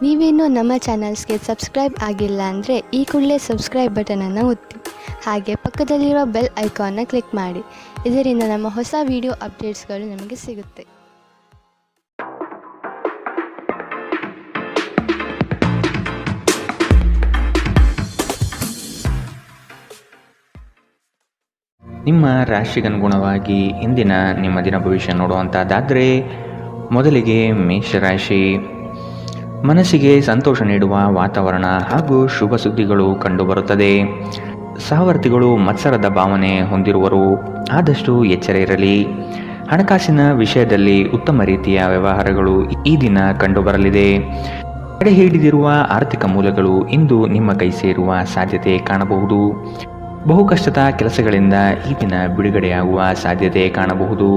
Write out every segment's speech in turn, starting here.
ನೀವೇನೂ ನಮ್ಮ ಚಾನಲ್ಸ್ಗೆ ಸಬ್ಸ್ಕ್ರೈಬ್ ಆಗಿಲ್ಲ ಅಂದರೆ ಈ ಕೂಡಲೇ ಸಬ್ಸ್ಕ್ರೈಬ್ ಬಟನನ್ನು ಒತ್ತಿ. ಹಾಗೆ ಪಕ್ಕದಲ್ಲಿರೋ ಬೆಲ್ ಐಕಾನ್ನ ಕ್ಲಿಕ್ ಮಾಡಿ. ಇದರಿಂದ ನಮ್ಮ ಹೊಸ ವಿಡಿಯೋ ಅಪ್ಡೇಟ್ಸ್ಗಳು ನಿಮಗೆ ಸಿಗುತ್ತೆ. ನಿಮ್ಮ ರಾಶಿಗನುಗುಣವಾಗಿ ಇಂದಿನ ನಿಮ್ಮ ದಿನ ಭವಿಷ್ಯ ನೋಡುವಂಥದ್ದಾದರೆ, ಮೊದಲಿಗೆ ಮೇಷರಾಶಿ. ಮನಸ್ಸಿಗೆ ಸಂತೋಷ ನೀಡುವ ವಾತಾವರಣ ಹಾಗೂ ಶುಭ ಸುದ್ದಿಗಳು ಕಂಡುಬರುತ್ತದೆ. ಸಹವರ್ತಿಗಳು ಮತ್ಸರದ ಭಾವನೆ ಹೊಂದಿರುವರು, ಆದಷ್ಟು ಎಚ್ಚರ ಇರಲಿ. ಹಣಕಾಸಿನ ವಿಷಯದಲ್ಲಿ ಉತ್ತಮ ರೀತಿಯ ವ್ಯವಹಾರಗಳು ಈ ದಿನ ಕಂಡುಬರಲಿದೆ. ತಡೆ ಹಿಡಿದಿರುವ ಆರ್ಥಿಕ ಮೂಲಗಳು ಇಂದು ನಿಮ್ಮ ಕೈ ಸೇರುವ ಸಾಧ್ಯತೆ ಕಾಣಬಹುದು. ಬಹುಕಷ್ಟದ ಕೆಲಸಗಳಿಂದ ಈ ದಿನ ಬಿಡುಗಡೆಯಾಗುವ ಸಾಧ್ಯತೆ ಕಾಣಬಹುದು.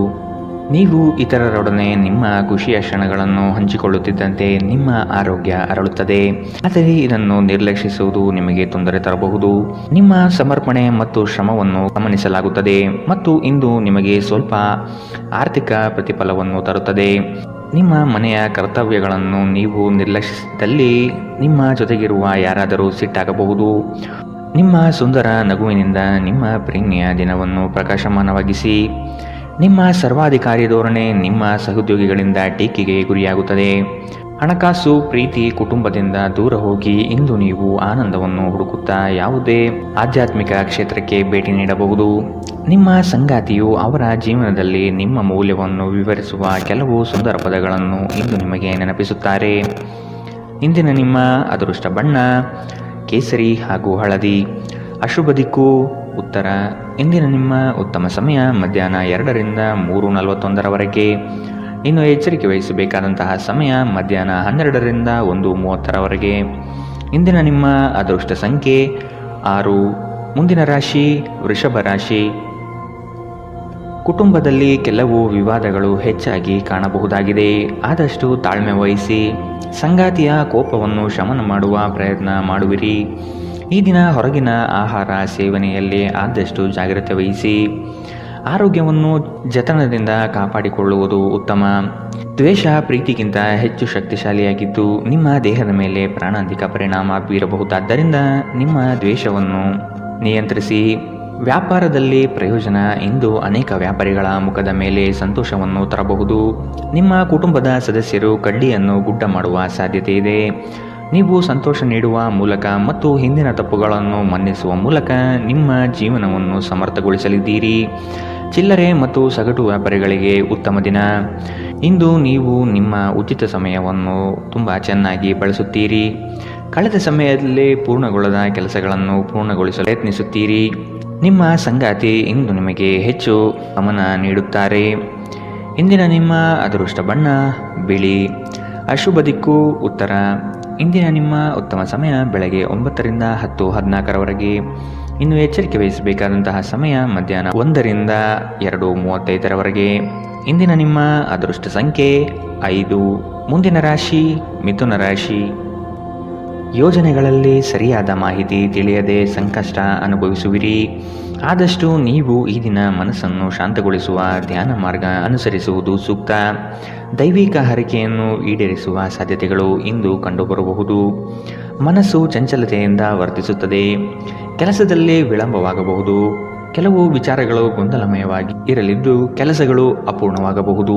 ನೀವು ಇತರರೊಡನೆ ನಿಮ್ಮ ಖುಷಿಯ ಕ್ಷಣಗಳನ್ನು ಹಂಚಿಕೊಳ್ಳುತ್ತಿದ್ದಂತೆ ನಿಮ್ಮ ಆರೋಗ್ಯ ಅರಳುತ್ತದೆ, ಆದರೆ ಇದನ್ನು ನಿರ್ಲಕ್ಷಿಸುವುದು ನಿಮಗೆ ತೊಂದರೆ ತರಬಹುದು. ನಿಮ್ಮ ಸಮರ್ಪಣೆ ಮತ್ತು ಶ್ರಮವನ್ನು ಗಮನಿಸಲಾಗುತ್ತದೆ ಮತ್ತು ಇಂದು ನಿಮಗೆ ಸ್ವಲ್ಪ ಆರ್ಥಿಕ ಪ್ರತಿಫಲವನ್ನು ತರುತ್ತದೆ. ನಿಮ್ಮ ಮನೆಯ ಕರ್ತವ್ಯಗಳನ್ನು ನೀವು ನಿರ್ಲಕ್ಷಿಸಿದಲ್ಲಿ ನಿಮ್ಮ ಜೊತೆಗಿರುವ ಯಾರಾದರೂ ಸಿಟ್ಟಾಗಬಹುದು. ನಿಮ್ಮ ಸುಂದರ ನಗುವಿನಿಂದ ನಿಮ್ಮ ಪ್ರೀತಿಯ ದಿನವನ್ನು ಪ್ರಕಾಶಮಾನವಾಗಿಸಿ. ನಿಮ್ಮ ಸರ್ವಾಧಿಕಾರಿ ಧೋರಣೆ ನಿಮ್ಮ ಸಹೋದ್ಯೋಗಿಗಳಿಂದ ಟೀಕೆಗೆ ಗುರಿಯಾಗುತ್ತದೆ. ಹಣಕಾಸು, ಪ್ರೀತಿ, ಕುಟುಂಬದಿಂದ ದೂರ ಹೋಗಿ ಇಂದು ನೀವು ಆನಂದವನ್ನು ಹುಡುಕುತ್ತಾ ಯಾವುದೇ ಆಧ್ಯಾತ್ಮಿಕ ಕ್ಷೇತ್ರಕ್ಕೆ ಭೇಟಿ ನೀಡಬಹುದು. ನಿಮ್ಮ ಸಂಗಾತಿಯು ಅವರ ಜೀವನದಲ್ಲಿ ನಿಮ್ಮ ಮೌಲ್ಯವನ್ನು ವಿವರಿಸುವ ಕೆಲವು ಸುಂದರ ಪದಗಳನ್ನು ಇಂದು ನಿಮಗೆ ನೆನಪಿಸುತ್ತಾರೆ. ಇಂದಿನ ನಿಮ್ಮ ಅದೃಷ್ಟ ಬಣ್ಣ ಕೇಸರಿ ಹಾಗೂ ಹಳದಿ. ಅಶುಭ ದಿಕ್ಕು ಉತ್ತರ. ಇಂದಿನ ನಿಮ್ಮ ಉತ್ತಮ ಸಮಯ ಮಧ್ಯಾಹ್ನ 2ರಿಂದ 3:41 ಇನ್ನು ಎಚ್ಚರಿಕೆ ವಹಿಸಬೇಕಾದಂತಹ ಸಮಯ ಮಧ್ಯಾಹ್ನ 12ರಿಂದ 1:30 ಇಂದಿನ ನಿಮ್ಮ ಅದೃಷ್ಟ ಸಂಖ್ಯೆ 6. ಮುಂದಿನ ರಾಶಿ ವೃಷಭ ರಾಶಿ. ಕುಟುಂಬದಲ್ಲಿ ಕೆಲವು ವಿವಾದಗಳು ಹೆಚ್ಚಾಗಿ ಕಾಣಬಹುದಾಗಿದೆ, ಆದಷ್ಟು ತಾಳ್ಮೆ ವಹಿಸಿ. ಸಂಗಾತಿಯ ಕೋಪವನ್ನು ಶಮನ ಮಾಡುವ ಪ್ರಯತ್ನ ಮಾಡುವಿರಿ. ಈ ದಿನ ಹೊರಗಿನ ಆಹಾರ ಸೇವನೆಯಲ್ಲಿ ಆದಷ್ಟು ಜಾಗ್ರತೆ ವಹಿಸಿ. ಆರೋಗ್ಯವನ್ನು ಜತನದಿಂದ ಕಾಪಾಡಿಕೊಳ್ಳುವುದು ಉತ್ತಮ. ದ್ವೇಷ ಪ್ರೀತಿಗಿಂತ ಹೆಚ್ಚು ಶಕ್ತಿಶಾಲಿಯಾಗಿದ್ದು ನಿಮ್ಮ ದೇಹದ ಮೇಲೆ ಪ್ರಾಣಾಂತಿಕ ಪರಿಣಾಮ ಬೀರಬಹುದಾದ್ದರಿಂದ ನಿಮ್ಮ ದ್ವೇಷವನ್ನು ನಿಯಂತ್ರಿಸಿ. ವ್ಯಾಪಾರದಲ್ಲಿ ಪ್ರಯೋಜನ ಇಂದು ಅನೇಕ ವ್ಯಾಪಾರಿಗಳ ಮುಖದ ಮೇಲೆ ಸಂತೋಷವನ್ನು ತರಬಹುದು. ನಿಮ್ಮ ಕುಟುಂಬದ ಸದಸ್ಯರು ಕಡ್ಡಿಯನ್ನು ಗುಡ್ಡ ಮಾಡುವ ಸಾಧ್ಯತೆ ಇದೆ. ನೀವು ಸಂತೋಷ ನೀಡುವ ಮೂಲಕ ಮತ್ತು ಹಿಂದಿನ ತಪ್ಪುಗಳನ್ನು ಮನ್ನಿಸುವ ಮೂಲಕ ನಿಮ್ಮ ಜೀವನವನ್ನು ಸಮರ್ಥಗೊಳಿಸಲಿದ್ದೀರಿ. ಚಿಲ್ಲರೆ ಮತ್ತು ಸಗಟು ವ್ಯಾಪಾರಿಗಳಿಗೆ ಉತ್ತಮ ದಿನ. ಇಂದು ನೀವು ನಿಮ್ಮ ಉಚಿತ ಸಮಯವನ್ನು ತುಂಬ ಚೆನ್ನಾಗಿ ಬಳಸುತ್ತೀರಿ. ಕಳೆದ ಸಮಯದಲ್ಲಿ ಪೂರ್ಣಗೊಳ್ಳದ ಕೆಲಸಗಳನ್ನು ಪೂರ್ಣಗೊಳಿಸಲು ಪ್ರಯತ್ನಿಸುತ್ತೀರಿ. ನಿಮ್ಮ ಸಂಗಾತಿ ಇಂದು ನಿಮಗೆ ಹೆಚ್ಚು ಗಮನ ನೀಡುತ್ತಾರೆ. ಇಂದಿನ ನಿಮ್ಮ ಅದೃಷ್ಟ ಬಣ್ಣ ಬಿಳಿ. ಅಶುಭ ದಿಕ್ಕು ಉತ್ತರ. ಇಂದಿನ ನಿಮ್ಮ ಉತ್ತಮ ಸಮಯ ಬೆಳಗ್ಗೆ 9ರಿಂದ 10:14 ಇನ್ನು ಎಚ್ಚರಿಕೆ ವಹಿಸಬೇಕಾದಂತಹ ಸಮಯ ಮಧ್ಯಾಹ್ನ 1ರಿಂದ 2:35 ಇಂದಿನ ನಿಮ್ಮ ಅದೃಷ್ಟ ಸಂಖ್ಯೆ 5. ಮುಂದಿನ ರಾಶಿ ಮಿಥುನ ರಾಶಿ. ಯೋಜನೆಗಳಲ್ಲಿ ಸರಿಯಾದ ಮಾಹಿತಿ ತಿಳಿಯದೆ ಸಂಕಷ್ಟ ಅನುಭವಿಸುವಿರಿ. ಆದಷ್ಟು ನೀವು ಈ ದಿನ ಮನಸ್ಸನ್ನು ಶಾಂತಗೊಳಿಸುವ ಧ್ಯಾನ ಮಾರ್ಗ ಅನುಸರಿಸುವುದು ಸೂಕ್ತ. ದೈವಿಕ ಹರಕೆಯನ್ನು ಈಡೇರಿಸುವ ಸಾಧ್ಯತೆಗಳು ಇಂದು ಕಂಡುಬರಬಹುದು. ಮನಸ್ಸು ಚಂಚಲತೆಯಿಂದ ವರ್ತಿಸುತ್ತದೆ. ಕೆಲಸದಲ್ಲಿ ವಿಳಂಬವಾಗಬಹುದು. ಕೆಲವು ವಿಚಾರಗಳು ಗೊಂದಲಮಯವಾಗಿ ಇರಲಿದ್ದು ಕೆಲಸಗಳು ಅಪೂರ್ಣವಾಗಬಹುದು.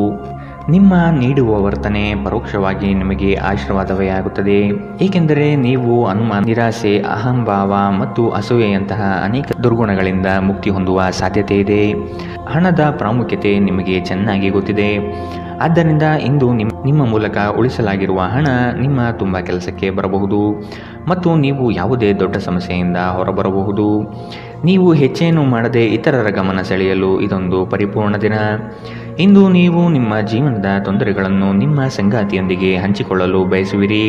ನಿಮ್ಮ ನೀಡುವ ವರ್ತನೆ ಪರೋಕ್ಷವಾಗಿ ನಿಮಗೆ ಆಶೀರ್ವಾದವೇ ಆಗುತ್ತದೆ, ಏಕೆಂದರೆ ನೀವು ಅನುಮಾನ, ನಿರಾಸೆ, ಅಹಂಭಾವ ಮತ್ತು ಅಸೂಯೆಯಂತಹ ಅನೇಕ ದುರ್ಗುಣಗಳಿಂದ ಮುಕ್ತಿ ಹೊಂದುವ ಸಾಧ್ಯತೆ ಇದೆ. ಹಣದ ಪ್ರಾಮುಖ್ಯತೆ ನಿಮಗೆ ಚೆನ್ನಾಗಿ ಗೊತ್ತಿದೆ. ಆದ್ದರಿಂದ ಇಂದು ನಿಮ್ಮ ಮೂಲಕ ಉಳಿಸಲಾಗಿರುವ ಹಣ ನಿಮ್ಮ ತುಂಬ ಕೆಲಸಕ್ಕೆ ಬರಬಹುದು ಮತ್ತು ನೀವು ಯಾವುದೇ ದೊಡ್ಡ ಸಮಸ್ಯೆಯಿಂದ ಹೊರಬರಬಹುದು. ನೀವು ಹೆಚ್ಚೇನು ಮಾಡದೆ ಇತರರ ಗಮನ ಸೆಳೆಯಲು ಇದೊಂದು ಪರಿಪೂರ್ಣ ದಿನ. ಇಂದು ನೀವು ನಿಮ್ಮ ಜೀವನದ ತೊಂದರೆಗಳನ್ನು ನಿಮ್ಮ ಸಂಗಾತಿಯೊಂದಿಗೆ ಹಂಚಿಕೊಳ್ಳಲು ಬಯಸುವಿರಿ,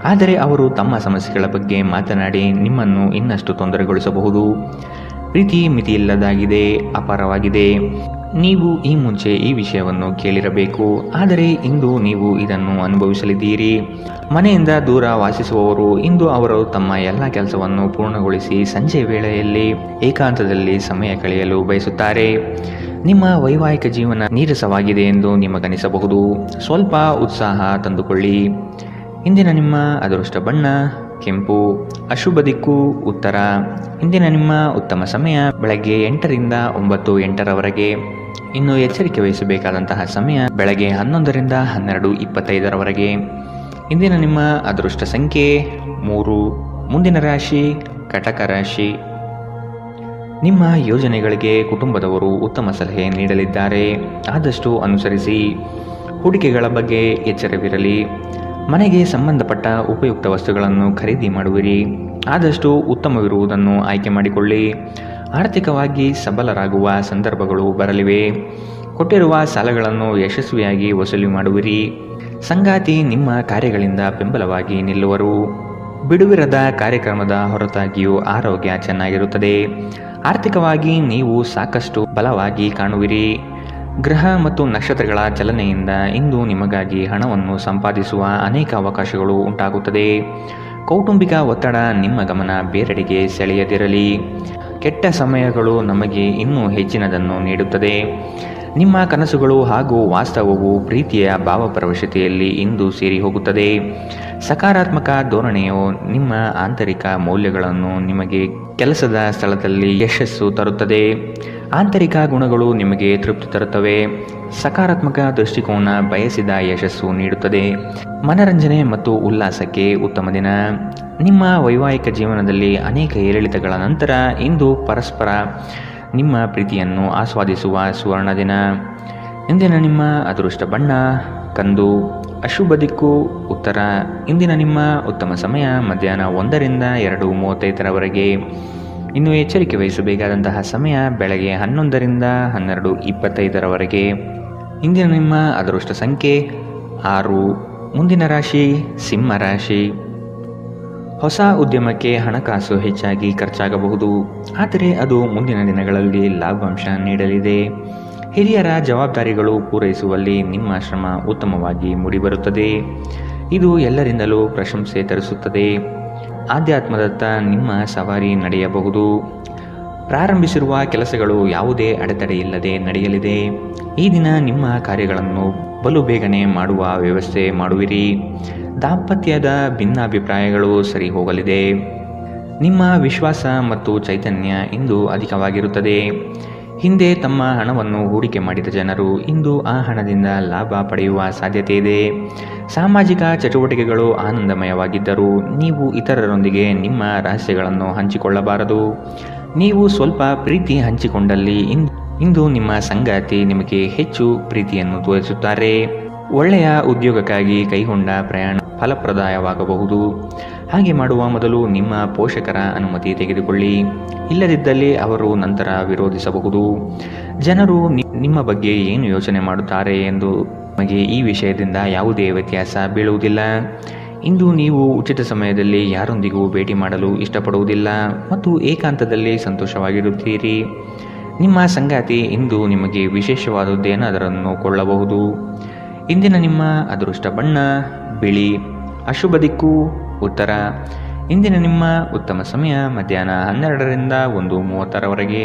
ಆದರೆ ಅವರು ತಮ್ಮ ಸಮಸ್ಯೆಗಳ ಬಗ್ಗೆ ಮಾತನಾಡಿ ನಿಮ್ಮನ್ನು ಇನ್ನಷ್ಟು ತೊಂದರೆಗೊಳಿಸಬಹುದು. ಪ್ರೀತಿ ಮಿತಿಯಿಲ್ಲದಾಗಿದೆ, ಅಪಾರವಾಗಿದೆ. ನೀವು ಈ ಮುಂಚೆ ಈ ವಿಷಯವನ್ನು ಕೇಳಿರಬೇಕು, ಆದರೆ ಇಂದು ನೀವು ಇದನ್ನು ಅನುಭವಿಸಲಿದ್ದೀರಿ. ಮನೆಯಿಂದ ದೂರ ವಾಸಿಸುವವರು ಇಂದು ಅವರು ತಮ್ಮ ಎಲ್ಲ ಕೆಲಸವನ್ನು ಪೂರ್ಣಗೊಳಿಸಿ ಸಂಜೆ ವೇಳೆಯಲ್ಲಿ ಏಕಾಂತದಲ್ಲಿ ಸಮಯ ಕಳೆಯಲು ಬಯಸುತ್ತಾರೆ. ನಿಮ್ಮ ವೈವಾಹಿಕ ಜೀವನ ನೀರಸವಾಗಿದೆ ಎಂದು ನಿಮಗನಿಸಬಹುದು. ಸ್ವಲ್ಪ ಉತ್ಸಾಹ ತಂದುಕೊಳ್ಳಿ. ಇಂದಿನ ನಿಮ್ಮ ಅದೃಷ್ಟ ಬಣ್ಣ ಕೆಂಪು. ಅಶುಭ ದಿಕ್ಕು ಉತ್ತರ. ಇಂದಿನ ನಿಮ್ಮ ಉತ್ತಮ ಸಮಯ ಬೆಳಗ್ಗೆ 8ರಿಂದ 9:08ರವರೆಗೆ. ಇನ್ನು ಎಚ್ಚರಿಕೆ ವಹಿಸಬೇಕಾದಂತಹ ಸಮಯ ಬೆಳಗ್ಗೆ 11ರಿಂದ 12:25ರವರೆಗೆ. ಇಂದಿನ ನಿಮ್ಮ ಅದೃಷ್ಟ ಸಂಖ್ಯೆ 3. ಮುಂದಿನ ರಾಶಿ ಕಟಕ ರಾಶಿ. ನಿಮ್ಮ ಯೋಜನೆಗಳಿಗೆ ಕುಟುಂಬದವರು ಉತ್ತಮ ಸಲಹೆ ನೀಡಲಿದ್ದಾರೆ, ಆದಷ್ಟು ಅನುಸರಿಸಿ. ಹೂಡಿಕೆಗಳ ಬಗ್ಗೆ ಎಚ್ಚರವಿರಲಿ. ಮನೆಗೆ ಸಂಬಂಧಪಟ್ಟ ಉಪಯುಕ್ತ ವಸ್ತುಗಳನ್ನು ಖರೀದಿ ಮಾಡುವಿರಿ, ಆದಷ್ಟು ಉತ್ತಮವಿರುವುದನ್ನು ಆಯ್ಕೆ ಮಾಡಿಕೊಳ್ಳಿ. ಆರ್ಥಿಕವಾಗಿ ಸಬಲರಾಗುವ ಸಂದರ್ಭಗಳು ಬರಲಿವೆ. ಕೊಟ್ಟಿರುವ ಸಾಲಗಳನ್ನು ಯಶಸ್ವಿಯಾಗಿ ವಸೂಲಿ ಮಾಡುವಿರಿ. ಸಂಗಾತಿ ನಿಮ್ಮ ಕಾರ್ಯಗಳಿಂದ ಬೆಂಬಲವಾಗಿ ನಿಲ್ಲುವರು. ಬಿಡುವಿರದ ಕಾರ್ಯಕ್ರಮದ ಹೊರತಾಗಿಯೂ ಆರೋಗ್ಯ ಚೆನ್ನಾಗಿರುತ್ತದೆ. ಆರ್ಥಿಕವಾಗಿ ನೀವು ಸಾಕಷ್ಟು ಬಲವಾಗಿ ಕಾಣುವಿರಿ. ಗ್ರಹ ಮತ್ತು ನಕ್ಷತ್ರಗಳ ಚಲನೆಯಿಂದ ಇಂದು ನಿಮಗಾಗಿ ಹಣವನ್ನು ಸಂಪಾದಿಸುವ ಅನೇಕ ಅವಕಾಶಗಳು ಉಂಟಾಗುತ್ತದೆ. ಕೌಟುಂಬಿಕ ಒತ್ತಡ ನಿಮ್ಮ ಗಮನ ಬೇರೆಡೆಗೆ ಸೆಳೆಯದಿರಲಿ. ಕೆಟ್ಟ ಸಮಯಗಳು ನಮಗೆ ಇನ್ನೂ ಹೆಚ್ಚಿನದನ್ನು ನೀಡುತ್ತದೆ. ನಿಮ್ಮ ಕನಸುಗಳು ಹಾಗೂ ವಾಸ್ತವವು ಪ್ರೀತಿಯ ಭಾವಪ್ರವಶತೆಯಲ್ಲಿ ಇಂದು ಸೇರಿ ಹೋಗುತ್ತದೆ. ಸಕಾರಾತ್ಮಕ ಧೋರಣೆಯು ನಿಮ್ಮ ಆಂತರಿಕ ಮೌಲ್ಯಗಳನ್ನು ನಿಮಗೆ ಕೆಲಸದ ಸ್ಥಳದಲ್ಲಿ ಯಶಸ್ಸು ತರುತ್ತದೆ. ಆಂತರಿಕ ಗುಣಗಳು ನಿಮಗೆ ತೃಪ್ತಿ ತರುತ್ತವೆ. ಸಕಾರಾತ್ಮಕ ದೃಷ್ಟಿಕೋನ ಬಯಸಿದ ಯಶಸ್ಸು ನೀಡುತ್ತದೆ. ಮನರಂಜನೆ ಮತ್ತು ಉಲ್ಲಾಸಕ್ಕೆ ಉತ್ತಮ ದಿನ. ನಿಮ್ಮ ವೈವಾಹಿಕ ಜೀವನದಲ್ಲಿ ಅನೇಕ ಏರಿಳಿತಗಳ ನಂತರ ಇಂದು ಪರಸ್ಪರ ನಿಮ್ಮ ಪ್ರೀತಿಯನ್ನು ಆಸ್ವಾದಿಸುವ ಸುವರ್ಣ ದಿನ. ಇಂದಿನ ನಿಮ್ಮ ಅದೃಷ್ಟ ಬಣ್ಣ ಕಂದು. ಅಶುಭ ದಿಕ್ಕು ಉತ್ತರ. ಇಂದಿನ ನಿಮ್ಮ ಉತ್ತಮ ಸಮಯ ಮಧ್ಯಾಹ್ನ 1ರಿಂದ 2:35ರವರೆಗೆ. ಇನ್ನು ಎಚ್ಚರಿಕೆ ವಹಿಸಬೇಕಾದಂತಹ ಸಮಯ ಬೆಳಗ್ಗೆ 11ರಿಂದ 12:25ರವರೆಗೆ. ಇಂದಿನ ನಿಮ್ಮ ಅದೃಷ್ಟ ಸಂಖ್ಯೆ 6. ಮುಂದಿನ ರಾಶಿ ಸಿಂಹ ರಾಶಿ. ಹೊಸ ಉದ್ಯಮಕ್ಕೆ ಹಣಕಾಸು ಹೆಚ್ಚಾಗಿ ಖರ್ಚಾಗಬಹುದು, ಆದರೆ ಅದು ಮುಂದಿನ ದಿನಗಳಲ್ಲಿ ಲಾಭಾಂಶ ನೀಡಲಿದೆ. ಹಿರಿಯರ ಜವಾಬ್ದಾರಿಗಳು ಪೂರೈಸುವಲ್ಲಿ ನಿಮ್ಮ ಶ್ರಮ ಉತ್ತಮವಾಗಿ ಮೂಡಿಬರುತ್ತದೆ. ಇದು ಎಲ್ಲರಿಂದಲೂ ಪ್ರಶಂಸೆ ತರಿಸುತ್ತದೆ. ಆಧ್ಯಾತ್ಮದತ್ತ ನಿಮ್ಮ ಸವಾರಿ ನಡೆಯಬಹುದು. ಪ್ರಾರಂಭಿಸಿರುವ ಕೆಲಸಗಳು ಯಾವುದೇ ಅಡೆತಡೆಯಿಲ್ಲದೆ ನಡೆಯಲಿದೆ. ಈ ದಿನ ನಿಮ್ಮ ಕಾರ್ಯಗಳನ್ನು ಬಲು ಬೇಗನೆ ಮಾಡುವ ವ್ಯವಸ್ಥೆ ಮಾಡುವಿರಿ. ದಾಂಪತ್ಯದ ಭಿನ್ನಾಭಿಪ್ರಾಯಗಳು ಸರಿ ಹೋಗಲಿದೆ. ನಿಮ್ಮ ವಿಶ್ವಾಸ ಮತ್ತು ಚೈತನ್ಯ ಇಂದು ಅಧಿಕವಾಗಿರುತ್ತದೆ. ಹಿಂದೆ ತಮ್ಮ ಹಣವನ್ನು ಹೂಡಿಕೆ ಮಾಡಿದ ಜನರು ಇಂದು ಆ ಹಣದಿಂದ ಲಾಭ ಪಡೆಯುವ ಸಾಧ್ಯತೆ ಇದೆ. ಸಾಮಾಜಿಕ ಚಟುವಟಿಕೆಗಳು ಆನಂದಮಯವಾಗಿದ್ದರೂ ನೀವು ಇತರರೊಂದಿಗೆ ನಿಮ್ಮ ರಹಸ್ಯಗಳನ್ನು ಹಂಚಿಕೊಳ್ಳಬಾರದು. ನೀವು ಸ್ವಲ್ಪ ಪ್ರೀತಿ ಹಂಚಿಕೊಂಡಲ್ಲಿ ಇಂದು ನಿಮ್ಮ ಸಂಗಾತಿ ನಿಮಗೆ ಹೆಚ್ಚು ಪ್ರೀತಿಯನ್ನು ತೋರಿಸುತ್ತಾರೆ. ಒಳ್ಳೆಯ ಉದ್ಯೋಗಕ್ಕಾಗಿ ಕೈಗೊಂಡ ಪ್ರಯಾಣ ಫಲಪ್ರದಾಯವಾಗಬಹುದು. ಹಾಗೆ ಮಾಡುವ ಮೊದಲು ನಿಮ್ಮ ಪೋಷಕರ ಅನುಮತಿ ತೆಗೆದುಕೊಳ್ಳಿ. ಇಲ್ಲದಿದ್ದಲ್ಲಿ ಅವರು ನಂತರ ವಿರೋಧಿಸಬಹುದು. ಜನರು ನಿಮ್ಮ ಬಗ್ಗೆ ಏನು ಯೋಚನೆ ಮಾಡುತ್ತಾರೆ ಎಂದು ನಿಮಗೆ ಈ ವಿಷಯದಿಂದ ಯಾವುದೇ ವ್ಯತ್ಯಾಸ ಬೀಳುವುದಿಲ್ಲ. ಇಂದು ನೀವು ಉಚಿತ ಸಮಯದಲ್ಲಿ ಯಾರೊಂದಿಗೂ ಭೇಟಿ ಮಾಡಲು ಇಷ್ಟಪಡುವುದಿಲ್ಲ ಮತ್ತು ಏಕಾಂತದಲ್ಲಿ ಸಂತೋಷವಾಗಿರುತ್ತೀರಿ. ನಿಮ್ಮ ಸಂಗಾತಿ ಇಂದು ನಿಮಗೆ ವಿಶೇಷವಾದದ್ದೇನಾದರನ್ನು ಕೊಳ್ಳಬಹುದು. ಇಂದಿನ ನಿಮ್ಮ ಅದೃಷ್ಟ ಬಣ್ಣ ಬಿಳಿ. ಅಶುಭ ದಿಕ್ಕು ಉತ್ತರ. ಇಂದಿನ ನಿಮ್ಮ ಉತ್ತಮ ಸಮಯ ಮಧ್ಯಾಹ್ನ 12ರಿಂದ 1:30ರವರೆಗೆ.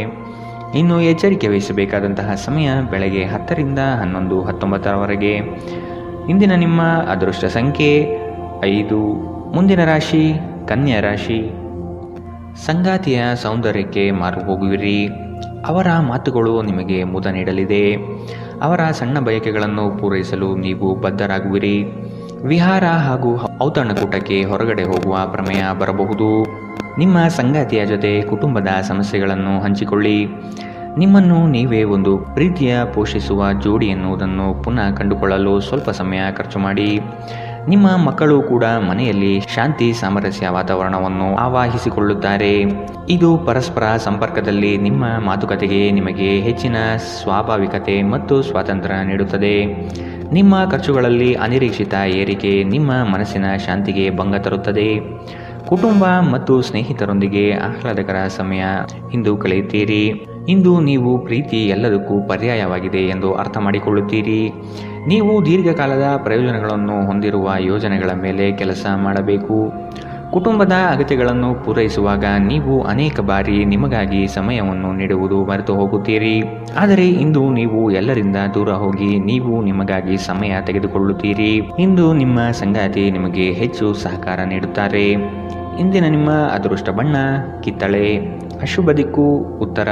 ಇನ್ನು ಎಚ್ಚರಿಕೆ ವಹಿಸಬೇಕಾದಂತಹ ಸಮಯ ಬೆಳಗ್ಗೆ 10ರಿಂದ 11:19ರವರೆಗೆ. ಇಂದಿನ ನಿಮ್ಮ ಅದೃಷ್ಟ ಸಂಖ್ಯೆ 5. ಮುಂದಿನ ರಾಶಿ ಕನ್ಯಾ ರಾಶಿ. ಸಂಗಾತಿಯ ಸೌಂದರ್ಯಕ್ಕೆ ಮಾರು ಹೋಗುವಿರಿ. ಅವರ ಮಾತುಗಳು ನಿಮಗೆ ಮುದ ನೀಡಲಿದೆ. ಅವರ ಸಣ್ಣ ಬಯಕೆಗಳನ್ನು ಪೂರೈಸಲು ನೀವು ಬದ್ಧರಾಗುವಿರಿ. ವಿಹಾರ ಹಾಗೂ ಔತಣಕೂಟಕ್ಕೆ ಹೊರಗಡೆ ಹೋಗುವ ಪ್ರಮೇಯ ಬರಬಹುದು. ನಿಮ್ಮ ಸಂಗಾತಿಯ ಜೊತೆ ಕುಟುಂಬದ ಸಮಸ್ಯೆಗಳನ್ನು ಹಂಚಿಕೊಳ್ಳಿ. ನಿಮ್ಮನ್ನು ನೀವೇ ಒಂದು ಪ್ರೀತಿಯ ಪೋಷಿಸುವ ಜೋಡಿ ಎನ್ನುವುದನ್ನು ಪುನಃ ಕಂಡುಕೊಳ್ಳಲು ಸ್ವಲ್ಪ ಸಮಯ ಖರ್ಚು ಮಾಡಿ. ನಿಮ್ಮ ಮಕ್ಕಳು ಕೂಡ ಮನೆಯಲ್ಲಿ ಶಾಂತಿ ಸಾಮರಸ್ಯ ವಾತಾವರಣವನ್ನು ಆವಾಹಿಸಿಕೊಳ್ಳುತ್ತಾರೆ. ಇದು ಪರಸ್ಪರ ಸಂಪರ್ಕದಲ್ಲಿ ನಿಮ್ಮ ಮಾತುಕತೆಗೆ ನಿಮಗೆ ಹೆಚ್ಚಿನ ಸ್ವಾಭಾವಿಕತೆ ಮತ್ತು ಸ್ವಾತಂತ್ರ್ಯ ನೀಡುತ್ತದೆ. ನಿಮ್ಮ ಖರ್ಚುಗಳಲ್ಲಿ ಅನಿರೀಕ್ಷಿತ ಏರಿಕೆ ನಿಮ್ಮ ಮನಸ್ಸಿನ ಶಾಂತಿಗೆ ಭಂಗ ತರುತ್ತದೆ. ಕುಟುಂಬ ಮತ್ತು ಸ್ನೇಹಿತರೊಂದಿಗೆ ಆಹ್ಲಾದಕರ ಸಮಯ ಇಂದು ಕಳೆಯುತ್ತೀರಿ. ಇಂದು ನೀವು ಪ್ರೀತಿ ಎಲ್ಲದಕ್ಕೂ ಪರ್ಯಾಯವಾಗಿದೆ ಎಂದು ಅರ್ಥ ಮಾಡಿಕೊಳ್ಳುತ್ತೀರಿ. ನೀವು ದೀರ್ಘಕಾಲದ ಪ್ರಯೋಜನಗಳನ್ನು ಹೊಂದಿರುವ ಯೋಜನೆಗಳ ಮೇಲೆ ಕೆಲಸ ಮಾಡಬೇಕು. ಕುಟುಂಬದ ಅಗತ್ಯಗಳನ್ನು ಪೂರೈಸುವಾಗ ನೀವು ಅನೇಕ ಬಾರಿ ನಿಮಗಾಗಿ ಸಮಯವನ್ನು ನೀಡುವುದು ಮರೆತು ಹೋಗುತ್ತೀರಿ. ಆದರೆ ಇಂದು ನೀವು ಎಲ್ಲರಿಂದ ದೂರ ಹೋಗಿ ನೀವು ನಿಮಗಾಗಿ ಸಮಯ ತೆಗೆದುಕೊಳ್ಳುತ್ತೀರಿ. ಇಂದು ನಿಮ್ಮ ಸಂಗಾತಿ ನಿಮಗೆ ಹೆಚ್ಚು ಸಹಕಾರ ನೀಡುತ್ತಾರೆ. ಇಂದಿನ ನಿಮ್ಮ ಅದೃಷ್ಟ ಬಣ್ಣ ಕಿತ್ತಳೆ. ಅಶುಭ ದಿಕ್ಕು ಉತ್ತರ.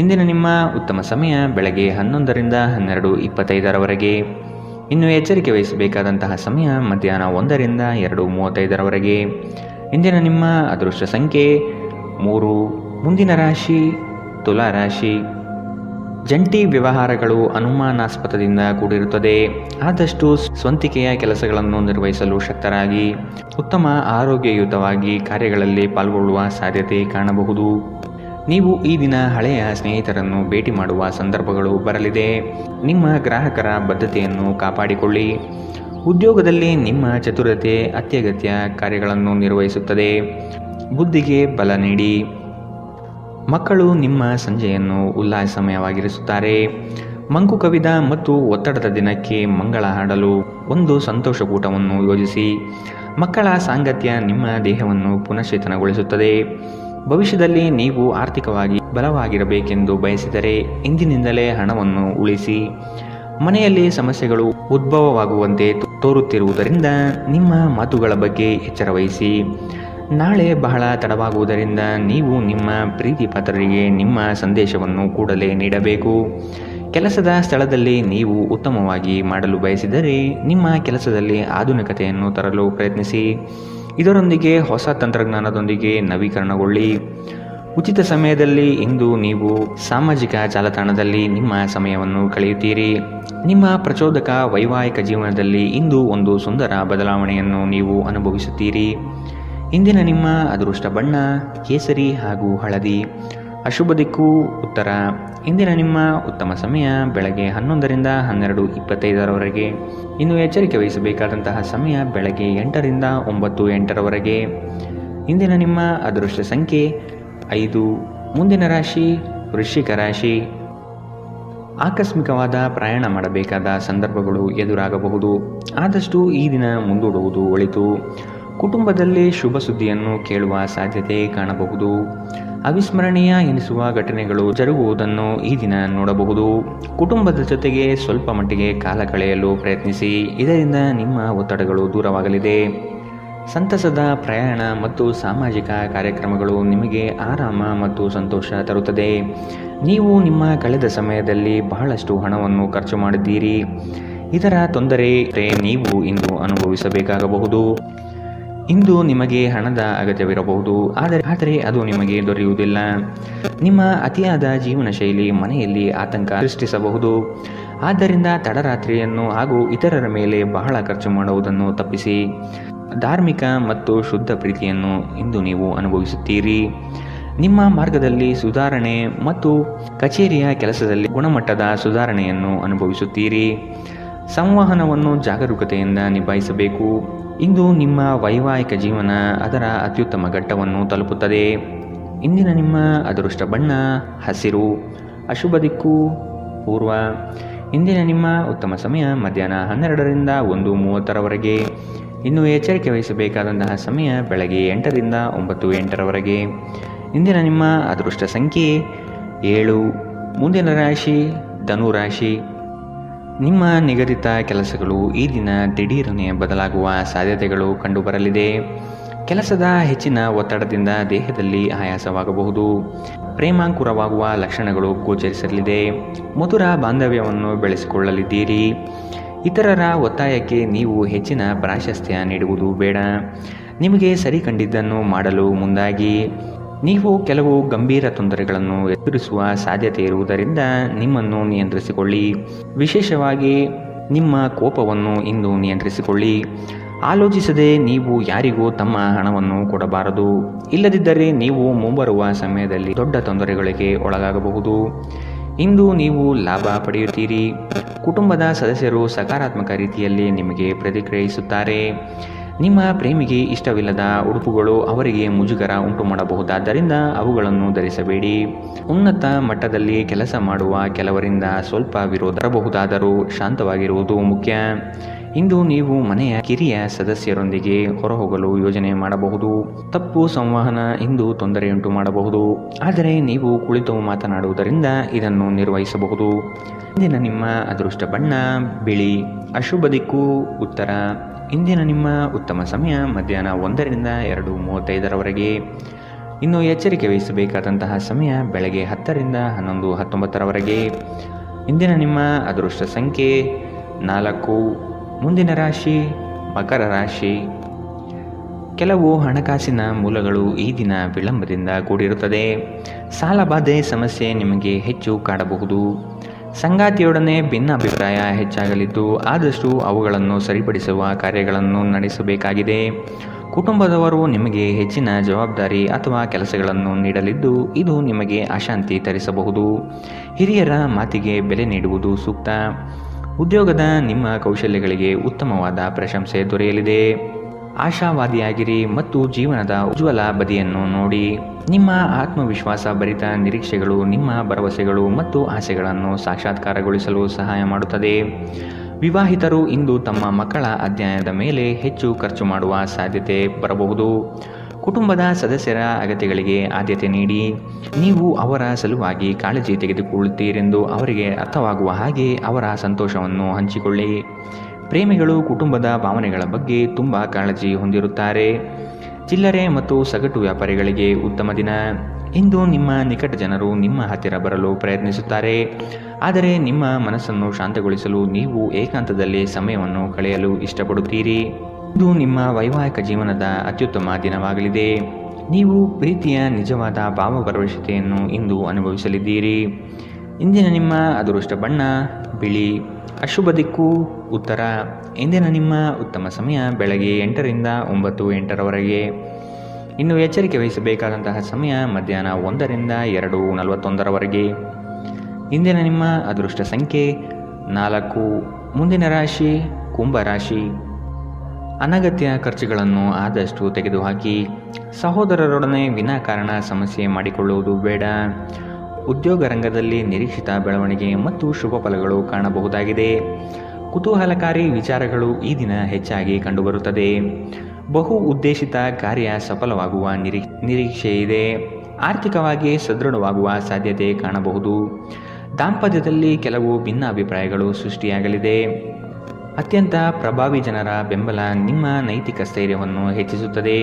ಇಂದಿನ ನಿಮ್ಮ ಉತ್ತಮ ಸಮಯ ಬೆಳಗ್ಗೆ 11ರಿಂದ 12:25 ಇನ್ನು ಎಚ್ಚರಿಕೆ ವಹಿಸಬೇಕಾದಂತಹ ಸಮಯ ಮಧ್ಯಾಹ್ನ 1ರಿಂದ 2:35 ಇಂದಿನ ನಿಮ್ಮ ಅದೃಷ್ಟ ಸಂಖ್ಯೆ 3. ಮುಂದಿನ ರಾಶಿ ತುಲಾ ರಾಶಿ. ಜಂಟಿ ವ್ಯವಹಾರಗಳು ಅನುಮಾನಾಸ್ಪದದಿಂದ ಕೂಡಿರುತ್ತದೆ. ಆದಷ್ಟು ಸ್ವಂತಿಕೆಯ ಕೆಲಸಗಳನ್ನು ನಿರ್ವಹಿಸಲು ಶಕ್ತರಾಗಿ ಉತ್ತಮ ಆರೋಗ್ಯಯುತವಾಗಿ ಕಾರ್ಯಗಳಲ್ಲಿ ಪಾಲ್ಗೊಳ್ಳುವ ಸಾಧ್ಯತೆ ಕಾಣಬಹುದು. ನೀವು ಈ ದಿನ ಹಳೆಯ ಸ್ನೇಹಿತರನ್ನು ಭೇಟಿ ಮಾಡುವ ಸಂದರ್ಭಗಳು ಬರಲಿದೆ. ನಿಮ್ಮ ಗ್ರಾಹಕರ ಬದ್ಧತೆಯನ್ನು ಕಾಪಾಡಿಕೊಳ್ಳಿ. ಉದ್ಯೋಗದಲ್ಲಿ ನಿಮ್ಮ ಚತುರತೆ ಅತ್ಯಗತ್ಯ ಕಾರ್ಯಗಳನ್ನು ನಿರ್ವಹಿಸುತ್ತದೆ. ಬುದ್ಧಿಗೆ ಬಲ ನೀಡಿ. ಮಕ್ಕಳು ನಿಮ್ಮ ಸಂಜೆಯನ್ನು ಉಲ್ಲಾಸಮಯವಾಗಿರಿಸುತ್ತಾರೆ. ಮಂಕು ಕವಿದ ಮತ್ತು ಒತ್ತಡದ ದಿನಕ್ಕೆ ಮಂಗಳ ಹಾಡಲು ಒಂದು ಸಂತೋಷಕೂಟವನ್ನು ಯೋಜಿಸಿ. ಮಕ್ಕಳ ಸಾಂಗತ್ಯ ನಿಮ್ಮ ದೇಹವನ್ನು ಪುನಶ್ಚೇತನಗೊಳಿಸುತ್ತದೆ. ಭವಿಷ್ಯದಲ್ಲಿ ನೀವು ಆರ್ಥಿಕವಾಗಿ ಬಲವಾಗಿರಬೇಕೆಂದು ಬಯಸಿದರೆ ಇಂದಿನಿಂದಲೇ ಹಣವನ್ನು ಉಳಿಸಿ. ಮನೆಯಲ್ಲಿ ಸಮಸ್ಯೆಗಳು ಉದ್ಭವವಾಗುವಂತೆ ತೋರುತ್ತಿರುವುದರಿಂದ ನಿಮ್ಮ ಮಾತುಗಳ ಬಗ್ಗೆ ಎಚ್ಚರ ವಹಿಸಿ. ನಾಳೆ ಬಹಳ ತಡವಾಗುವುದರಿಂದ ನೀವು ನಿಮ್ಮ ಪ್ರೀತಿ ಪಾತ್ರರಿಗೆ ನಿಮ್ಮ ಸಂದೇಶವನ್ನು ಕೂಡಲೇ ನೀಡಬೇಕು. ಕೆಲಸದ ಸ್ಥಳದಲ್ಲಿ ನೀವು ಉತ್ತಮವಾಗಿ ಮಾಡಲು ಬಯಸಿದರೆ ನಿಮ್ಮ ಕೆಲಸದಲ್ಲಿ ಆಧುನಿಕತೆಯನ್ನು ತರಲು ಪ್ರಯತ್ನಿಸಿ. ಇದರೊಂದಿಗೆ ಹೊಸ ತಂತ್ರಜ್ಞಾನದೊಂದಿಗೆ ನವೀಕರಣಗೊಳ್ಳಿ. ಉಚಿತ ಸಮಯದಲ್ಲಿ ಇಂದು ನೀವು ಸಾಮಾಜಿಕ ಜಾಲತಾಣದಲ್ಲಿ ನಿಮ್ಮ ಸಮಯವನ್ನು ಕಳೆಯುತ್ತೀರಿ. ನಿಮ್ಮ ಪ್ರಚೋದಕ ವೈವಾಹಿಕ ಜೀವನದಲ್ಲಿ ಇಂದು ಒಂದು ಸುಂದರ ಬದಲಾವಣೆಯನ್ನು ನೀವು ಅನುಭವಿಸುತ್ತೀರಿ. ಇಂದಿನ ನಿಮ್ಮ ಅದೃಷ್ಟ ಬಣ್ಣ ಕೇಸರಿ ಹಾಗೂ ಹಳದಿ. ಅಶುಭ ದಿಕ್ಕು ಉತ್ತರ. ಇಂದಿನ ನಿಮ್ಮ ಉತ್ತಮ ಸಮಯ ಬೆಳಗ್ಗೆ 11ರಿಂದ 12:25 ಇನ್ನು ಎಚ್ಚರಿಕೆ ವಹಿಸಬೇಕಾದಂತಹ ಸಮಯ ಬೆಳಗ್ಗೆ 8ರಿಂದ 9:08 ಇಂದಿನ ನಿಮ್ಮ ಅದೃಷ್ಟ ಸಂಖ್ಯೆ 5. ಮುಂದಿನ ರಾಶಿ ವೃಶ್ಚಿಕ ರಾಶಿ. ಆಕಸ್ಮಿಕವಾದ ಪ್ರಯಾಣ ಮಾಡಬೇಕಾದ ಸಂದರ್ಭಗಳು ಎದುರಾಗಬಹುದು. ಆದಷ್ಟು ಈ ದಿನ ಮುಂದೂಡುವುದು ಒಳಿತು. ಕುಟುಂಬದಲ್ಲಿ ಶುಭ ಸುದ್ದಿಯನ್ನು ಕೇಳುವ ಸಾಧ್ಯತೆ ಕಾಣಬಹುದು. ಅವಿಸ್ಮರಣೀಯ ಎನಿಸುವ ಘಟನೆಗಳು ಜರುಗುವುದನ್ನು ಈ ದಿನ ನೋಡಬಹುದು. ಕುಟುಂಬದ ಜೊತೆಗೆ ಸ್ವಲ್ಪ ಮಟ್ಟಿಗೆ ಕಾಲ ಕಳೆಯಲು ಪ್ರಯತ್ನಿಸಿ. ಇದರಿಂದ ನಿಮ್ಮ ಒತ್ತಡಗಳು ದೂರವಾಗಲಿದೆ. ಸಂತಸದ ಪ್ರಯಾಣ ಮತ್ತು ಸಾಮಾಜಿಕ ಕಾರ್ಯಕ್ರಮಗಳು ನಿಮಗೆ ಆರಾಮ ಮತ್ತು ಸಂತೋಷ ತರುತ್ತದೆ. ನೀವು ನಿಮ್ಮ ಕಳೆದ ಸಮಯದಲ್ಲಿ ಬಹಳಷ್ಟು ಹಣವನ್ನು ಖರ್ಚು ಮಾಡಿದ್ದೀರಿ. ಇದರ ತೊಂದರೆ ನೀವು ಇಂದು ಅನುಭವಿಸಬೇಕಾಗಬಹುದು. ಇಂದು ನಿಮಗೆ ಹಣದ ಅಗತ್ಯವಿರಬಹುದು, ಆದರೆ ಅದು ನಿಮಗೆ ದೊರೆಯುವುದಿಲ್ಲ. ನಿಮ್ಮ ಅತಿಯಾದ ಜೀವನ ಶೈಲಿ ಮನೆಯಲ್ಲಿ ಆತಂಕ ಸೃಷ್ಟಿಸಬಹುದು. ಆದ್ದರಿಂದ ತಡರಾತ್ರಿಯನ್ನು ಹಾಗೂ ಇತರರ ಮೇಲೆ ಬಹಳ ಖರ್ಚು ಮಾಡುವುದನ್ನು ತಪ್ಪಿಸಿ. ಧಾರ್ಮಿಕ ಮತ್ತು ಶುದ್ಧ ಪ್ರೀತಿಯನ್ನು ಇಂದು ನೀವು ಅನುಭವಿಸುತ್ತೀರಿ. ನಿಮ್ಮ ಮಾರ್ಗದಲ್ಲಿ ಸುಧಾರಣೆ ಮತ್ತು ಕಚೇರಿಯ ಕೆಲಸದಲ್ಲಿ ಗುಣಮಟ್ಟದ ಸುಧಾರಣೆಯನ್ನು ಅನುಭವಿಸುತ್ತೀರಿ. ಸಂವಹನವನ್ನು ಜಾಗರೂಕತೆಯಿಂದ ನಿಭಾಯಿಸಬೇಕು. ಇಂದು ನಿಮ್ಮ ವೈವಾಹಿಕ ಜೀವನ ಅದರ ಅತ್ಯುತ್ತಮ ಘಟ್ಟವನ್ನು ತಲುಪುತ್ತದೆ. ಇಂದಿನ ನಿಮ್ಮ ಅದೃಷ್ಟ ಬಣ್ಣ ಹಸಿರು. ಅಶುಭ ದಿಕ್ಕು ಪೂರ್ವ. ಇಂದಿನ ನಿಮ್ಮ ಉತ್ತಮ ಸಮಯ ಮಧ್ಯಾಹ್ನ 12ರಿಂದ 1:30 ಇನ್ನು ಎಚ್ಚರಿಕೆ ವಹಿಸಬೇಕಾದಂತಹ ಸಮಯ ಬೆಳಗ್ಗೆ 8ರಿಂದ 9:08 ಇಂದಿನ ನಿಮ್ಮ ಅದೃಷ್ಟ ಸಂಖ್ಯೆ 7. ಮುಂದಿನ ರಾಶಿ ಧನು ರಾಶಿ. ನಿಮ್ಮ ನಿಗದಿತ ಕೆಲಸಗಳು ಈ ದಿನ ದಿಢೀರನೆ ಬದಲಾಗುವ ಸಾಧ್ಯತೆಗಳು ಕಂಡುಬರಲಿದೆ. ಕೆಲಸದ ಹೆಚ್ಚಿನ ಒತ್ತಡದಿಂದ ದೇಹದಲ್ಲಿ ಆಯಾಸವಾಗಬಹುದು. ಪ್ರೇಮಾಂಕುರವಾಗುವ ಲಕ್ಷಣಗಳು ಗೋಚರಿಸಲಿದೆ. ಮಧುರ ಬಾಂಧವ್ಯವನ್ನು ಬೆಳೆಸಿಕೊಳ್ಳಲಿದ್ದೀರಿ. ಇತರರ ಒತ್ತಾಯಕ್ಕೆ ನೀವು ಹೆಚ್ಚಿನ ಪ್ರಾಶಸ್ತ್ಯ ನೀಡುವುದು ಬೇಡ. ನಿಮಗೆ ಸರಿ ಕಂಡಿದ್ದನ್ನು ಮಾಡಲು ಮುಂದಾಗಿ. ನೀವು ಕೆಲವು ಗಂಭೀರ ತೊಂದರೆಗಳನ್ನು ಎದುರಿಸುವ ಸಾಧ್ಯತೆ ಇರುವುದರಿಂದ ನಿಮ್ಮನ್ನು ನಿಯಂತ್ರಿಸಿಕೊಳ್ಳಿ. ವಿಶೇಷವಾಗಿ ನಿಮ್ಮ ಕೋಪವನ್ನು ಇಂದು ನಿಯಂತ್ರಿಸಿಕೊಳ್ಳಿ. ಆಲೋಚಿಸದೆ ನೀವು ಯಾರಿಗೂ ತಮ್ಮ ಹಣವನ್ನು ಕೊಡಬಾರದು. ಇಲ್ಲದಿದ್ದರೆ ನೀವು ಮುಂಬರುವ ಸಮಯದಲ್ಲಿ ದೊಡ್ಡ ತೊಂದರೆಗಳಿಗೆ ಒಳಗಾಗಬಹುದು. ಇಂದು ನೀವು ಲಾಭ ಪಡೆಯುತ್ತೀರಿ. ಕುಟುಂಬದ ಸದಸ್ಯರು ಸಕಾರಾತ್ಮಕ ರೀತಿಯಲ್ಲಿ ನಿಮಗೆ ಪ್ರತಿಕ್ರಿಯಿಸುತ್ತಾರೆ. ನಿಮ್ಮ ಪ್ರೇಮಿಗೆ ಇಷ್ಟವಿಲ್ಲದ ಉಡುಪುಗಳು ಅವರಿಗೆ ಮುಜುಗರ ಉಂಟು ಮಾಡಬಹುದಾದ್ದರಿಂದ ಅವುಗಳನ್ನು ಧರಿಸಬೇಡಿ. ಉನ್ನತ ಮಟ್ಟದಲ್ಲಿ ಕೆಲಸ ಮಾಡುವ ಕೆಲವರಿಂದ ಸ್ವಲ್ಪ ವಿರೋಧ ಬರಬಹುದಾದರೂ ಶಾಂತವಾಗಿರುವುದು ಮುಖ್ಯ. ಇಂದು ನೀವು ಮನೆಯ ಕಿರಿಯ ಸದಸ್ಯರೊಂದಿಗೆ ಹೊರಹೋಗಲು ಯೋಜನೆ ಮಾಡಬಹುದು. ತಪ್ಪು ಸಂವಹನ ಇಂದು ತೊಂದರೆಯುಂಟು ಮಾಡಬಹುದು, ಆದರೆ ನೀವು ಕುಳಿತು ಮಾತನಾಡುವುದರಿಂದ ಇದನ್ನು ನಿರ್ವಹಿಸಬಹುದು. ಇಂದಿನ ನಿಮ್ಮ ಅದೃಷ್ಟ ಬಣ್ಣ ಬಿಳಿ. ಅಶುಭ ದಿಕ್ಕು ಉತ್ತರ. ಇಂದಿನ ನಿಮ್ಮ ಉತ್ತಮ ಸಮಯ ಮಧ್ಯಾಹ್ನ 1ರಿಂದ 2:35ರವರೆಗೆ. ಇನ್ನು ಎಚ್ಚರಿಕೆ ವಹಿಸಬೇಕಾದಂತಹ ಸಮಯ ಬೆಳಗ್ಗೆ 10ರಿಂದ 11:19ರವರೆಗೆ. ಇಂದಿನ ನಿಮ್ಮ ಅದೃಷ್ಟ ಸಂಖ್ಯೆ 4. ಮುಂದಿನ ರಾಶಿ ಮಕರ ರಾಶಿ. ಕೆಲವು ಹಣಕಾಸಿನ ಮೂಲಗಳು ಈ ದಿನ ವಿಳಂಬದಿಂದ ಕೂಡಿರುತ್ತದೆ. ಸಾಲಬಾಧೆ ಸಮಸ್ಯೆ ನಿಮಗೆ ಹೆಚ್ಚು ಕಾಡಬಹುದು. ಸಂಗಾತಿಯೊಡನೆ ಭಿನ್ನಾಭಿಪ್ರಾಯ ಹೆಚ್ಚಾಗಲಿದ್ದು ಆದಷ್ಟು ಅವುಗಳನ್ನು ಸರಿಪಡಿಸುವ ಕಾರ್ಯಗಳನ್ನು ನಡೆಸಬೇಕಾಗಿದೆ. ಕುಟುಂಬದವರು ನಿಮಗೆ ಹೆಚ್ಚಿನ ಜವಾಬ್ದಾರಿ ಅಥವಾ ಕೆಲಸಗಳನ್ನು ನೀಡಲಿದ್ದು ಇದು ನಿಮಗೆ ಅಶಾಂತಿ ತರಿಸಬಹುದು. ಹಿರಿಯರ ಮಾತಿಗೆ ಬೆಲೆ ನೀಡುವುದು ಸೂಕ್ತ. ಉದ್ಯೋಗದ ನಿಮ್ಮ ಕೌಶಲ್ಯಗಳಿಗೆ ಉತ್ತಮವಾದ ಪ್ರಶಂಸೆ ದೊರೆಯಲಿದೆ. ಆಶಾವಾದಿಯಾಗಿರಿ ಮತ್ತು ಜೀವನದ ಉಜ್ವಲ ಬದಿಯನ್ನು ನೋಡಿ. ನಿಮ್ಮ ಆತ್ಮವಿಶ್ವಾಸ ಭರಿತ ನಿರೀಕ್ಷೆಗಳು ನಿಮ್ಮ ಭರವಸೆಗಳು ಮತ್ತು ಆಸೆಗಳನ್ನು ಸಾಕ್ಷಾತ್ಕಾರಗೊಳಿಸಲು ಸಹಾಯ ಮಾಡುತ್ತದೆ. ವಿವಾಹಿತರು ಇಂದು ತಮ್ಮ ಮಕ್ಕಳ ಅಧ್ಯಯನದ ಮೇಲೆ ಹೆಚ್ಚು ಖರ್ಚು ಮಾಡುವ ಸಾಧ್ಯತೆ ಬರಬಹುದು. ಕುಟುಂಬದ ಸದಸ್ಯರ ಅಗತ್ಯಗಳಿಗೆ ಆದ್ಯತೆ ನೀಡಿ. ನೀವು ಅವರ ಸಲುವಾಗಿ ಕಾಳಜಿ ತೆಗೆದುಕೊಳ್ಳುತ್ತೀರೆಂದು ಅವರಿಗೆ ಅರ್ಥವಾಗುವ ಹಾಗೆ ಅವರ ಸಂತೋಷವನ್ನು ಹಂಚಿಕೊಳ್ಳಿ. ಪ್ರೇಮಿಗಳು ಕುಟುಂಬದ ಭಾವನೆಗಳ ಬಗ್ಗೆ ತುಂಬ ಕಾಳಜಿ ಹೊಂದಿರುತ್ತಾರೆ. ಚಿಲ್ಲರೆ ಮತ್ತು ಸಗಟು ವ್ಯಾಪಾರಿಗಳಿಗೆ ಉತ್ತಮ ದಿನ. ಇಂದು ನಿಮ್ಮ ನಿಕಟ ಜನರು ನಿಮ್ಮ ಹತ್ತಿರ ಬರಲು ಪ್ರಯತ್ನಿಸುತ್ತಾರೆ, ಆದರೆ ನಿಮ್ಮ ಮನಸ್ಸನ್ನು ಶಾಂತಗೊಳಿಸಲು ನೀವು ಏಕಾಂತದಲ್ಲಿ ಸಮಯವನ್ನು ಕಳೆಯಲು ಇಷ್ಟಪಡುತ್ತೀರಿ. ಇದು ನಿಮ್ಮ ವೈವಾಹಿಕ ಜೀವನದ ಅತ್ಯುತ್ತಮ ದಿನವಾಗಲಿದೆ. ನೀವು ಪ್ರೀತಿಯ ನಿಜವಾದ ಭಾವಪರವಶತೆಯನ್ನು ಇಂದು ಅನುಭವಿಸಲಿದ್ದೀರಿ. ಇಂದಿನ ನಿಮ್ಮ ಅದೃಷ್ಟ ಬಣ್ಣ ಬಿಳಿ. ಅಶುಭ ದಿಕ್ಕು ಉತ್ತರ. ಇಂದಿನ ನಿಮ್ಮ ಉತ್ತಮ ಸಮಯ ಬೆಳಗ್ಗೆ 8ರಿಂದ 9:08ರವರೆಗೆ. ಇನ್ನು ಎಚ್ಚರಿಕೆ ವಹಿಸಬೇಕಾದಂತಹ ಸಮಯ ಮಧ್ಯಾಹ್ನ 1ರಿಂದ 2:41ರವರೆಗೆ. ಇಂದಿನ ನಿಮ್ಮ ಅದೃಷ್ಟ ಸಂಖ್ಯೆ 4. ಮುಂದಿನ ರಾಶಿ ಕುಂಭರಾಶಿ. ಅನಗತ್ಯ ಖರ್ಚುಗಳನ್ನು ಆದಷ್ಟು ತೆಗೆದುಹಾಕಿ. ಸಹೋದರರೊಡನೆ ವಿನಾಕಾರಣ ಸಮಸ್ಯೆ ಮಾಡಿಕೊಳ್ಳುವುದು ಬೇಡ. ಉದ್ಯೋಗ ರಂಗದಲ್ಲಿ ನಿರೀಕ್ಷಿತ ಬೆಳವಣಿಗೆ ಮತ್ತು ಶುಭ ಫಲಗಳು ಕಾಣಬಹುದಾಗಿದೆ. ಕುತೂಹಲಕಾರಿ ವಿಚಾರಗಳು ಈ ದಿನ ಹೆಚ್ಚಾಗಿ ಕಂಡುಬರುತ್ತದೆ. ಬಹು ಉದ್ದೇಶಿತ ಕಾರ್ಯ ಸಫಲವಾಗುವ ನಿರೀಕ್ಷೆ ಇದೆ. ಆರ್ಥಿಕವಾಗಿ ಸದೃಢವಾಗುವ ಸಾಧ್ಯತೆ ಕಾಣಬಹುದು. ದಾಂಪತ್ಯದಲ್ಲಿ ಕೆಲವು ಭಿನ್ನಾಭಿಪ್ರಾಯಗಳು ಸೃಷ್ಟಿಯಾಗಲಿದೆ. ಅತ್ಯಂತ ಪ್ರಭಾವಿ ಜನರ ಬೆಂಬಲ ನಿಮ್ಮ ನೈತಿಕ ಸ್ಥೈರ್ಯವನ್ನು ಹೆಚ್ಚಿಸುತ್ತದೆ.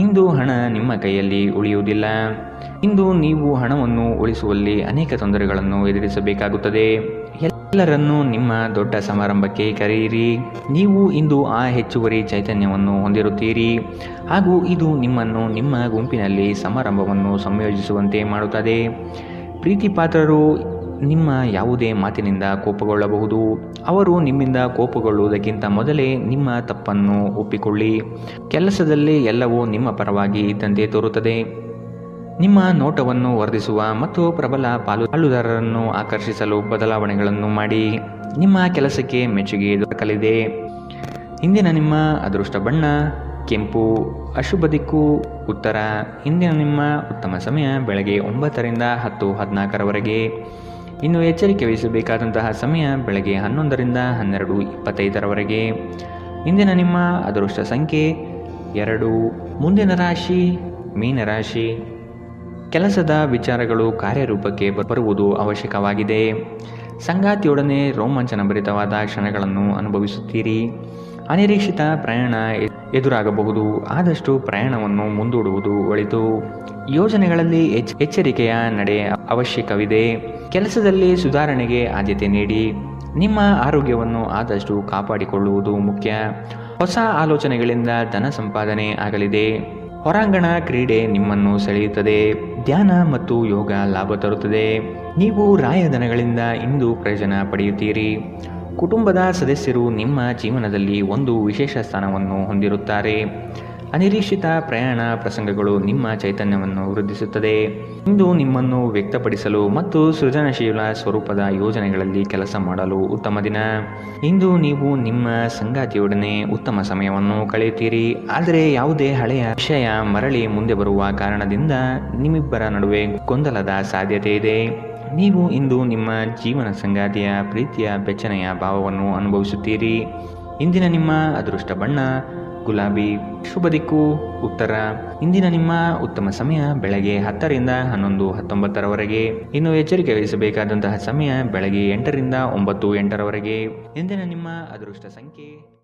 ಇಂದು ಹಣ ನಿಮ್ಮ ಕೈಯಲ್ಲಿ ಉಳಿಯುವುದಿಲ್ಲ. ಇಂದು ನೀವು ಹಣವನ್ನು ಉಳಿಸುವಲ್ಲಿ ಅನೇಕ ತೊಂದರೆಗಳನ್ನು ಎದುರಿಸಬೇಕಾಗುತ್ತದೆ. ಎಲ್ಲರನ್ನೂ ನಿಮ್ಮ ದೊಡ್ಡ ಸಮಾರಂಭಕ್ಕೆ ಕರೆಯಿರಿ. ನೀವು ಇಂದು ಆ ಹೆಚ್ಚುವರಿ ಚೈತನ್ಯವನ್ನು ಹೊಂದಿರುತ್ತೀರಿ ಹಾಗೂ ಇದು ನಿಮ್ಮನ್ನು ನಿಮ್ಮ ಗುಂಪಿನಲ್ಲಿ ಸಮಾರಂಭವನ್ನು ಸಂಯೋಜಿಸುವಂತೆ ಮಾಡುತ್ತದೆ. ಪ್ರೀತಿಪಾತ್ರರು ನಿಮ್ಮ ಯಾವುದೇ ಮಾತಿನಿಂದ ಕೋಪಗೊಳ್ಳಬಹುದು. ಅವರು ನಿಮ್ಮಿಂದ ಕೋಪಗೊಳ್ಳುವುದಕ್ಕಿಂತ ಮೊದಲೇ ನಿಮ್ಮ ತಪ್ಪನ್ನು ಒಪ್ಪಿಕೊಳ್ಳಿ. ಕೆಲಸದಲ್ಲಿ ಎಲ್ಲವೂ ನಿಮ್ಮ ಪರವಾಗಿ ಇದ್ದಂತೆ ತೋರುತ್ತದೆ. ನಿಮ್ಮ ನೋಟವನ್ನು ವರ್ಧಿಸುವ ಮತ್ತು ಪ್ರಬಲ ಪಾಲುದಾರರನ್ನು ಆಕರ್ಷಿಸಲು ಬದಲಾವಣೆಗಳನ್ನು ಮಾಡಿ. ನಿಮ್ಮ ಕೆಲಸಕ್ಕೆ ಮೆಚ್ಚುಗೆ ದೊರಕಲಿದೆ. ಇಂದಿನ ನಿಮ್ಮ ಅದೃಷ್ಟ ಬಣ್ಣ ಕೆಂಪು. ಅಶುಭ ದಿಕ್ಕು ಉತ್ತರ. ಇಂದಿನ ನಿಮ್ಮ ಉತ್ತಮ ಸಮಯ ಬೆಳಗ್ಗೆ 9ರಿಂದ 10:14ರವರೆಗೆ. ಇನ್ನು ಎಚ್ಚರಿಕೆ ವಹಿಸಬೇಕಾದಂತಹ ಸಮಯ ಬೆಳಗ್ಗೆ 11ರಿಂದ 12:25ರವರೆಗೆ. ಇಂದಿನ ನಿಮ್ಮ ಅದೃಷ್ಟ ಸಂಖ್ಯೆ 2. ಮುಂದಿನ ರಾಶಿ ಮೀನರಾಶಿ. ಕೆಲಸದ ವಿಚಾರಗಳು ಕಾರ್ಯರೂಪಕ್ಕೆ ಬರುವುದು ಅವಶ್ಯಕವಾಗಿದೆ. ಸಂಗಾತಿಯೊಡನೆ ರೋಮಾಂಚನಭರಿತವಾದ ಕ್ಷಣಗಳನ್ನು ಅನುಭವಿಸುತ್ತೀರಿ. ಅನಿರೀಕ್ಷಿತ ಪ್ರಯಾಣ ಎದುರಾಗಬಹುದು. ಆದಷ್ಟು ಪ್ರಯಾಣವನ್ನು ಮುಂದೂಡುವುದು ಒಳಿತು. ಯೋಜನೆಗಳಲ್ಲಿ ಎಚ್ಚರಿಕೆಯ ನಡೆ ಅವಶ್ಯಕವಿದೆ. ಕೆಲಸದಲ್ಲಿ ಸುಧಾರಣೆಗೆ ಆದ್ಯತೆ ನೀಡಿ. ನಿಮ್ಮ ಆರೋಗ್ಯವನ್ನು ಆದಷ್ಟು ಕಾಪಾಡಿಕೊಳ್ಳುವುದು ಮುಖ್ಯ. ಹೊಸ ಆಲೋಚನೆಗಳಿಂದ ಧನ ಸಂಪಾದನೆ ಆಗಲಿದೆ. ಹೊರಾಂಗಣ ಕ್ರೀಡೆ ನಿಮ್ಮನ್ನು ಸೆಳೆಯುತ್ತದೆ. ಧ್ಯಾನ ಮತ್ತು ಯೋಗ ಲಾಭ ತರುತ್ತದೆ. ನೀವು ರಾಯಧನಗಳಿಂದ ಇಂದು ಪ್ರಯೋಜನ ಪಡೆಯುತ್ತೀರಿ. ಕುಟುಂಬದ ಸದಸ್ಯರು ನಿಮ್ಮ ಜೀವನದಲ್ಲಿ ಒಂದು ವಿಶೇಷ ಸ್ಥಾನವನ್ನು ಹೊಂದಿರುತ್ತಾರೆ. ಅನಿರೀಕ್ಷಿತ ಪ್ರಯಾಣ ಪ್ರಸಂಗಗಳು ನಿಮ್ಮ ಚೈತನ್ಯವನ್ನು ವೃದ್ಧಿಸುತ್ತದೆ. ಇಂದು ನಿಮ್ಮನ್ನು ವ್ಯಕ್ತಪಡಿಸಲು ಮತ್ತು ಸೃಜನಶೀಲ ಸ್ವರೂಪದ ಯೋಜನೆಗಳಲ್ಲಿ ಕೆಲಸ ಮಾಡಲು ಉತ್ತಮ ದಿನ. ಇಂದು ನೀವು ನಿಮ್ಮ ಸಂಗಾತಿಯೊಡನೆ ಉತ್ತಮ ಸಮಯವನ್ನು ಕಳೆಯುತ್ತೀರಿ. ಆದರೆ ಯಾವುದೇ ಹಳೆಯ ವಿಷಯ ಮರಳಿ ಮುಂದೆ ಬರುವ ಕಾರಣದಿಂದ ನಿಮ್ಮಿಬ್ಬರ ನಡುವೆ ಗೊಂದಲದ ಸಾಧ್ಯತೆ ಇದೆ. ನೀವು ಇಂದು ನಿಮ್ಮ ಜೀವನ ಸಂಗಾತಿಯ ಪ್ರೀತಿಯ ಬೆಚ್ಚನೆಯ ಭಾವವನ್ನು ಅನುಭವಿಸುತ್ತೀರಿ. ಇಂದಿನ ನಿಮ್ಮ ಅದೃಷ್ಟ ಬಣ್ಣ ಗುಲಾಬಿ. ಶುಭ ದಿಕ್ಕು ಉತ್ತರ. ಇಂದಿನ ನಿಮ್ಮ ಉತ್ತಮ ಸಮಯ ಬೆಳಗ್ಗೆ 10 ರಿಂದ 11, 19ರವರೆಗೆ. ಇನ್ನು ಎಚ್ಚರಿಕೆ ವಹಿಸಬೇಕಾದಂತಹ ಸಮಯ ಬೆಳಗ್ಗೆ 8 ರಿಂದ 9, 8ರವರೆಗೆ. ಇಂದಿನ ನಿಮ್ಮ ಅದೃಷ್ಟ ಸಂಖ್ಯೆ